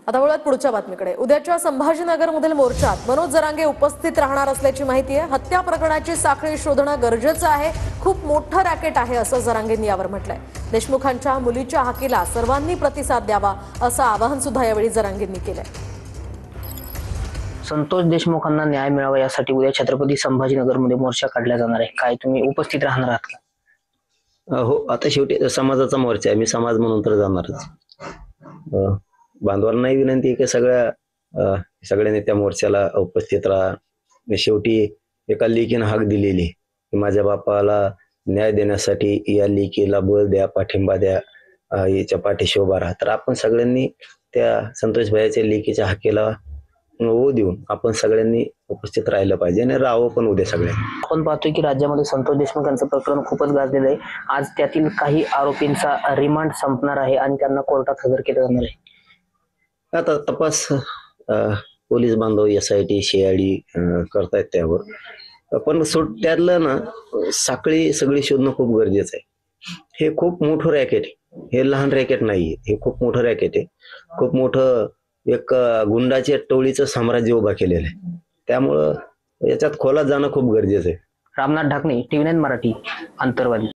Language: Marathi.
आता वळूयात पुढच्या बातमीकडे। उद्याच्या संभाजीनगरमधील मोर्चात मनोज जरांगे उपस्थित राहणार असल्याची माहिती आहे। हत्या प्रकरणाची साखळी शोधणं गरजेचं आहे। खूप मोठं रॅकेट आहे असं जरांगेंनी यावर म्हटलंय। देशमुखांच्या मुलीच्या हाकेला सर्वांनी प्रतिसाद द्यावा असं आवाहन सुद्धा यावेळी जरांगेंनी केलंय। संतोष देशमुखांना न्याय मिळावा यासाठी उद्या छत्रपती संभाजीनगरमध्ये मोर्चा काढला जाणार आहे। काय तुम्ही उपस्थित राहणार आहात का? हो, आता शेवटी समाजाचा मोर्चा आहे, मी समाज म्हणून तर जाणारच। बांधवांनाही विनंती आहे की सगळ्यांनी त्या मोर्चाला उपस्थित राहा। शेवटी एका लेकीनं हाक दिलेली की माझ्या बापाला न्याय देण्यासाठी या लेकीला बळ द्या, पाठिंबा द्या, याच्या पाठीशी उभा राहा। तर आपण सगळ्यांनी त्या संतोष भाईच्या लेकीच्या हाकेला ओ देऊन आपण सगळ्यांनी उपस्थित राहिलं पाहिजे आणि राहावं पण उद्या सगळ्यांनी। आपण पाहतोय की राज्यामध्ये संतोष देशमुखांचं प्रकरण खूपच गाजलेलं आहे। आज त्यातील काही आरोपींचा रिमांड संपणार आहे आणि त्यांना कोर्टात हजर केलं जाणार आहे। आता तपास पोलीस बांधव SIT CID करतायत त्यावर, पण त्यातलं ना साखळी सगळी शोधणं खूप गरजेचं आहे। हे खूप मोठं रॅकेट आहे, हे लहान रॅकेट नाहीये, हे खूप मोठं रॅकेट आहे। खूप मोठं एक गुंडाच्या टोळीचं साम्राज्य उभा केलेलं आहे, त्यामुळं याच्यात खोलात जाणं खूप गरजेचं आहे। रामनाथ ढाकणे, TV9 मराठी, अंतर्वाली।